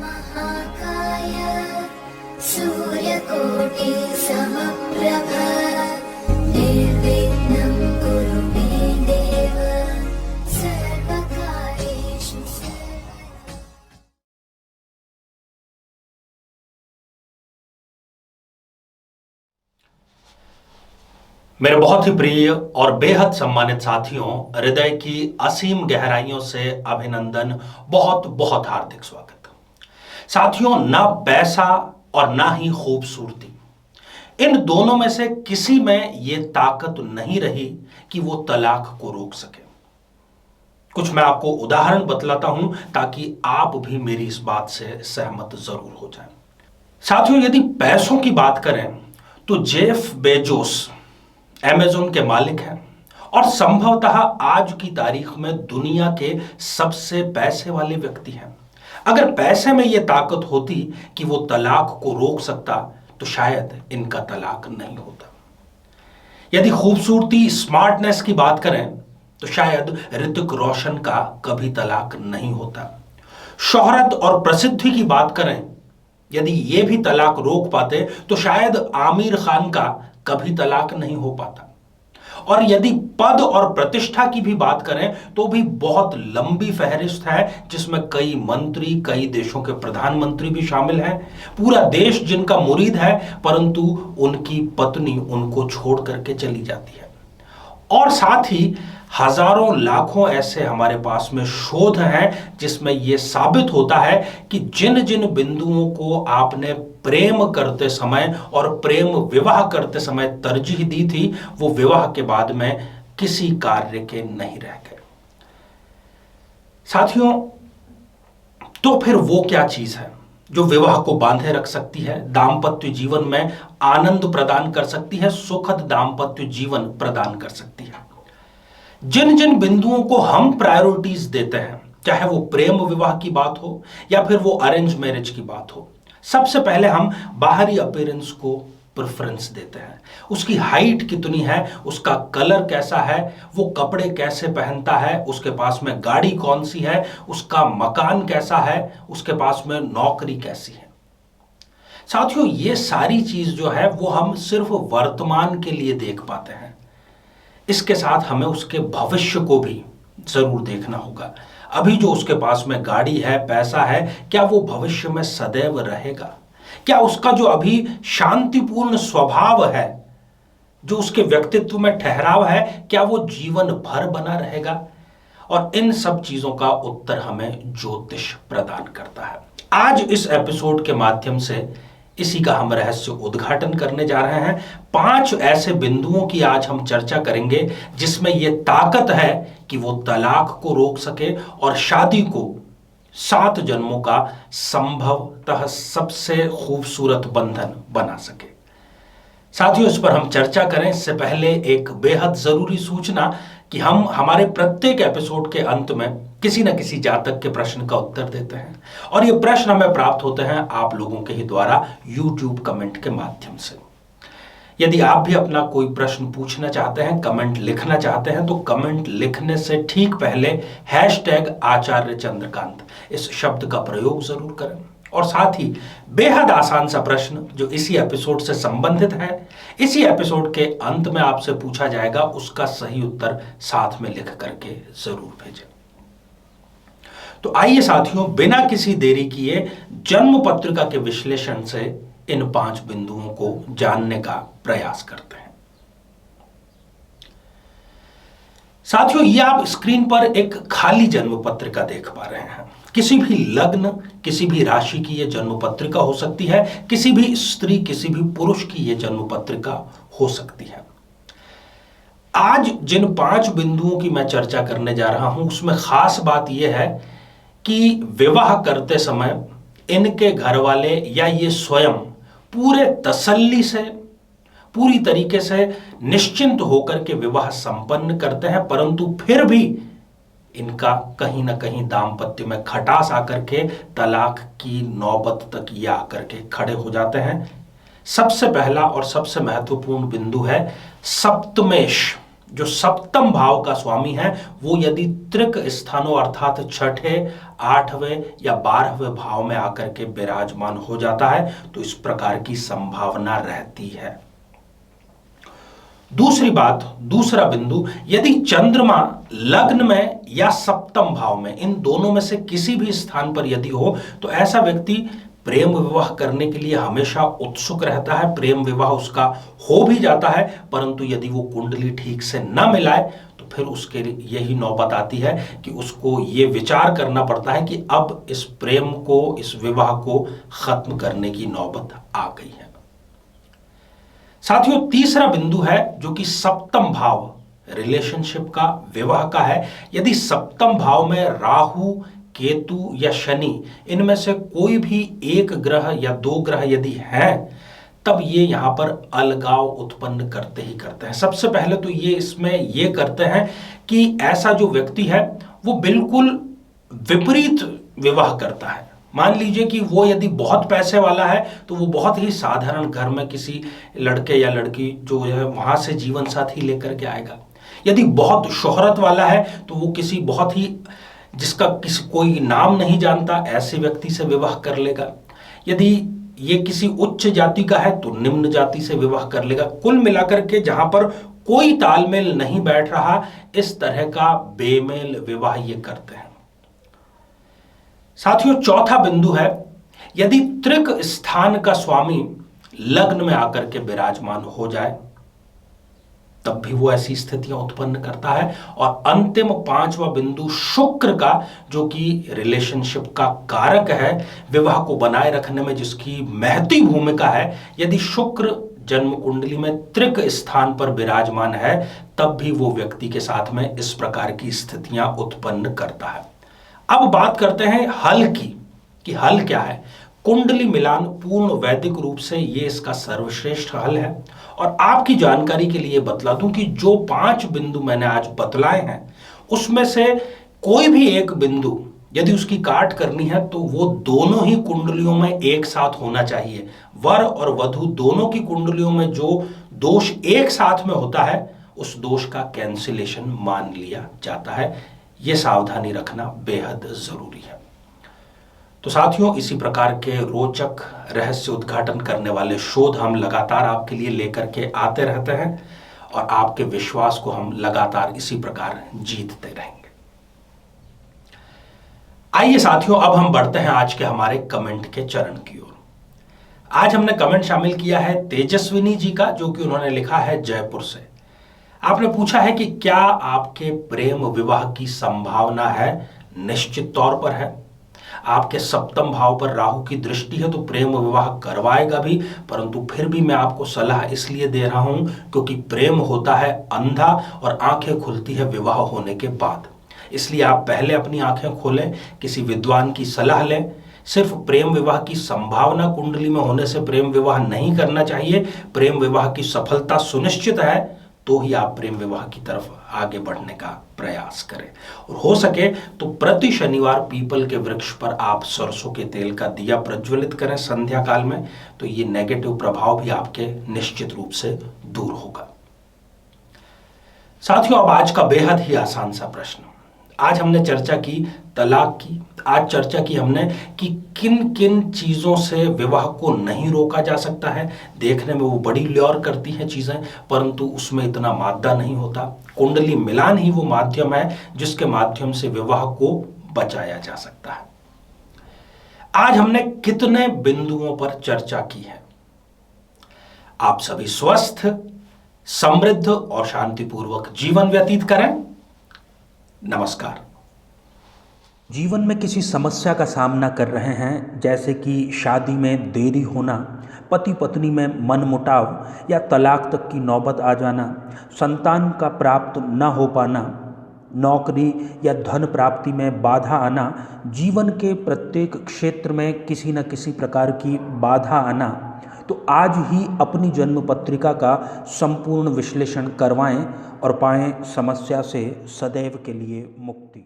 महाकाय सूर्यकोटि समप्रभ निर्विघ्नं कुरु मे देव सर्वकार्येषु सर्वदा। मेरे बहुत ही प्रिय और बेहद सम्मानित साथियों, हृदय की असीम गहराइयों से अभिनंदन, बहुत बहुत हार्दिक स्वागत। साथियों, ना पैसा और ना ही खूबसूरती, इन दोनों में से किसी में यह ताकत नहीं रही कि वो तलाक को रोक सके। कुछ मैं आपको उदाहरण बतलाता हूं ताकि आप भी मेरी इस बात से सहमत जरूर हो जाएं। साथियों, यदि पैसों की बात करें तो जेफ बेजोस अमेज़न के मालिक हैं और संभवतः आज की तारीख में दुनिया के सबसे पैसे वाले व्यक्ति हैं। अगर पैसे में यह ताकत होती कि वो तलाक को रोक सकता तो शायद इनका तलाक नहीं होता। यदि खूबसूरती, स्मार्टनेस की बात करें तो शायद ऋतिक रोशन का कभी तलाक नहीं होता। शोहरत और प्रसिद्धि की बात करें, यदि ये भी तलाक रोक पाते तो शायद आमिर खान का कभी तलाक नहीं हो पाता। और यदि पद और प्रतिष्ठा की भी बात करें तो भी बहुत लंबी फहरिस्त है, जिसमें कई मंत्री, कई देशों के प्रधानमंत्री भी शामिल हैं। पूरा देश जिनका मुरीद है, परंतु उनकी पत्नी उनको छोड़ करके चली जाती है। और साथ ही हजारों लाखों ऐसे हमारे पास में शोध हैं जिसमें यह साबित होता है कि जिन जिन बिंदुओं को आपने प्रेम करते समय और प्रेम विवाह करते समय तरजीह दी थी, वो विवाह के बाद में किसी कार्य के नहीं रह गए। साथियों, तो फिर वो क्या चीज है जो विवाह को बांधे रख सकती है, दाम्पत्य जीवन में आनंद प्रदान कर सकती है, सुखद दाम्पत्य जीवन प्रदान कर सकती है? जिन जिन बिंदुओं को हम प्रायोरिटीज देते हैं, चाहे वो प्रेम विवाह की बात हो या फिर वो अरेंज मैरिज की बात हो, सबसे पहले हम बाहरी अपीयरेंस को प्रेफरेंस देते हैं। उसकी हाइट कितनी है, उसका कलर कैसा है, वो कपड़े कैसे पहनता है, उसके पास में गाड़ी कौन सी है, उसका मकान कैसा है, उसके पास में नौकरी कैसी है। साथियों, ये सारी चीज जो है वो हम सिर्फ वर्तमान के लिए देख पाते हैं। इसके साथ हमें उसके भविष्य को भी जरूर देखना होगा। अभी जो उसके पास में गाड़ी है, पैसा है, क्या वो भविष्य में सदैव रहेगा? क्या उसका जो अभी शांतिपूर्ण स्वभाव है, जो उसके व्यक्तित्व में ठहराव है, क्या वो जीवन भर बना रहेगा? और इन सब चीजों का उत्तर हमें ज्योतिष प्रदान करता है। आज इस एपिसोड के माध्यम से इसी का हम रहस्य उद्घाटन करने जा रहे हैं। 5 ऐसे बिंदुओं की आज हम चर्चा करेंगे जिसमें यह ताकत है कि वो तलाक को रोक सके और शादी को 7 जन्मों का संभवतः सबसे खूबसूरत बंधन बना सके। साथियों, इस पर हम चर्चा करें इससे पहले एक बेहद जरूरी सूचना कि हम हमारे प्रत्येक एपिसोड के अंत में किसी न किसी जातक के प्रश्न का उत्तर देते हैं और ये प्रश्न हमें प्राप्त होते हैं आप लोगों के ही द्वारा YouTube कमेंट के माध्यम से। यदि आप भी अपना कोई प्रश्न पूछना चाहते हैं, कमेंट लिखना चाहते हैं, तो कमेंट लिखने से ठीक पहले #आचार्य चंद्रकांत इस शब्द का प्रयोग जरूर करें। और साथ ही बेहद आसान सा प्रश्न जो इसी एपिसोड से संबंधित है, इसी एपिसोड के अंत में आपसे पूछा जाएगा, उसका सही उत्तर साथ में लिख करके जरूर भेजें। तो आइए साथियों, बिना किसी देरी किए जन्म पत्रिका के विश्लेषण से इन 5 बिंदुओं को जानने का प्रयास करते हैं। साथियों, ये आप स्क्रीन पर एक खाली जन्म पत्रिका देख पा रहे हैं। किसी भी लग्न, किसी भी राशि की यह जन्म पत्रिका हो सकती है, किसी भी स्त्री, किसी भी पुरुष की यह जन्म पत्रिका हो सकती है। आज जिन 5 बिंदुओं की मैं चर्चा करने जा रहा हूं, उसमें खास बात यह है कि विवाह करते समय इनके घर वाले या ये स्वयं पूरे तसल्ली से, पूरी तरीके से निश्चिंत होकर के विवाह संपन्न करते हैं, परंतु फिर भी इनका कहीं ना कहीं दाम्पत्य में खटास आकर के तलाक की नौबत तक ये आकर के खड़े हो जाते हैं। सबसे पहला और सबसे महत्वपूर्ण बिंदु है सप्तमेश। जो सप्तम भाव का स्वामी है वो यदि त्रिक स्थानों अर्थात छठे, 8वें या 12वें भाव में आकर के विराजमान हो जाता है, तो इस प्रकार की संभावना रहती है। दूसरी बात, दूसरा बिंदु, यदि चंद्रमा लग्न में या सप्तम भाव में, इन दोनों में से किसी भी स्थान पर यदि हो, तो ऐसा व्यक्ति प्रेम विवाह करने के लिए हमेशा उत्सुक रहता है। प्रेम विवाह उसका हो भी जाता है, परंतु यदि वो कुंडली ठीक से न मिलाए तो फिर उसके यही नौबत आती है कि उसको ये विचार करना पड़ता है कि अब इस प्रेम को, इस विवाह को खत्म करने की नौबत आ गई है। साथियों, तीसरा बिंदु है जो कि सप्तम भाव, रिलेशनशिप का, विवाह का है। यदि सप्तम भाव में राहु, केतु या शनि, इनमें से कोई भी एक ग्रह या दो ग्रह यदि हैं, तब ये यहां पर अलगाव उत्पन्न करते ही करते हैं। सबसे पहले तो ये इसमें ये करते हैं कि ऐसा जो व्यक्ति है वो बिल्कुल विपरीत विवाह करता है। मान लीजिए कि वो यदि बहुत पैसे वाला है तो वो बहुत ही साधारण घर में किसी लड़के या लड़की जो है वहां से जीवन साथी लेकर के आएगा। यदि बहुत शोहरत वाला है तो वो किसी बहुत ही, जिसका कोई नाम नहीं जानता, ऐसे व्यक्ति से विवाह कर लेगा। यदि ये किसी उच्च जाति का है तो निम्न जाति से विवाह कर लेगा। कुल मिलाकर के जहां पर कोई तालमेल नहीं बैठ रहा, इस तरह का बेमेल विवाह ये करते हैं। साथियों, चौथा बिंदु है, यदि त्रिक स्थान का स्वामी लग्न में आकर के विराजमान हो जाए, तब भी वो ऐसी स्थितियां उत्पन्न करता है। और अंतिम पांचवा बिंदु शुक्र का, जो कि रिलेशनशिप का कारक है, विवाह को बनाए रखने में जिसकी महती भूमिका है, यदि शुक्र जन्म कुंडली में त्रिक स्थान पर विराजमान है, तब भी वो व्यक्ति के साथ में इस प्रकार की स्थितियां उत्पन्न करता है। अब बात करते हैं हल की, कि हल क्या है। कुंडली मिलान पूर्ण वैदिक रूप से ये इसका सर्वश्रेष्ठ हल है। और आपकी जानकारी के लिए बतला दूं कि जो 5 बिंदु मैंने आज बतलाए हैं, उसमें से कोई भी एक बिंदु यदि उसकी काट करनी है तो वो दोनों ही कुंडलियों में एक साथ होना चाहिए। वर और वधु दोनों की कुंडलियों में जो दोष एक साथ में होता है, उस दोष का कैंसिलेशन मान लिया जाता है। यह सावधानी रखना बेहद जरूरी है। तो साथियों, इसी प्रकार के रोचक रहस्य उद्घाटन करने वाले शोध हम लगातार आपके लिए लेकर के आते रहते हैं और आपके विश्वास को हम लगातार इसी प्रकार जीतते रहेंगे। आइए साथियों, अब हम बढ़ते हैं आज के हमारे कमेंट के चरण की ओर। आज हमने कमेंट शामिल किया है तेजस्विनी जी का, जो कि उन्होंने लिखा है जयपुर से। आपने पूछा है कि क्या आपके प्रेम विवाह की संभावना है? निश्चित तौर पर है। आपके सप्तम भाव पर राहु की दृष्टि है तो प्रेम विवाह करवाएगा भी, परंतु फिर भी मैं आपको सलाह इसलिए दे रहा हूं क्योंकि प्रेम होता है अंधा और आंखें खुलती है विवाह होने के बाद। इसलिए आप पहले अपनी आंखें खोलें, किसी विद्वान की सलाह लें। सिर्फ प्रेम विवाह की संभावना कुंडली में होने से प्रेम विवाह नहीं करना चाहिए। प्रेम विवाह की सफलता सुनिश्चित है तो ही आप प्रेम विवाह की तरफ आगे बढ़ने का प्रयास करें। और हो सके तो प्रति शनिवार पीपल के वृक्ष पर आप सरसों के तेल का दिया प्रज्वलित करें संध्या काल में, तो ये नेगेटिव प्रभाव भी आपके निश्चित रूप से दूर होगा। साथियों, अब आज का बेहद ही आसान सा प्रश्न। आज हमने चर्चा की तलाक की। आज चर्चा की हमने कि किन किन चीजों से विवाह को नहीं रोका जा सकता है। देखने में वो बड़ी ल्योर करती हैं चीजें, परंतु उसमें इतना मादा नहीं होता। कुंडली मिलान ही वो माध्यम है जिसके माध्यम से विवाह को बचाया जा सकता है। आज हमने कितने बिंदुओं पर चर्चा की है। आप सभी स्वस्थ, समृद्ध और शांतिपूर्वक जीवन व्यतीत करें। नमस्कार। जीवन में किसी समस्या का सामना कर रहे हैं, जैसे कि शादी में देरी होना, पति पत्नी में मनमुटाव या तलाक तक की नौबत आ जाना, संतान का प्राप्त न हो पाना, नौकरी या धन प्राप्ति में बाधा आना, जीवन के प्रत्येक क्षेत्र में किसी न किसी प्रकार की बाधा आना, तो आज ही अपनी जन्म पत्रिका का संपूर्ण विश्लेषण करवाएं और पाएं समस्या से सदैव के लिए मुक्ति।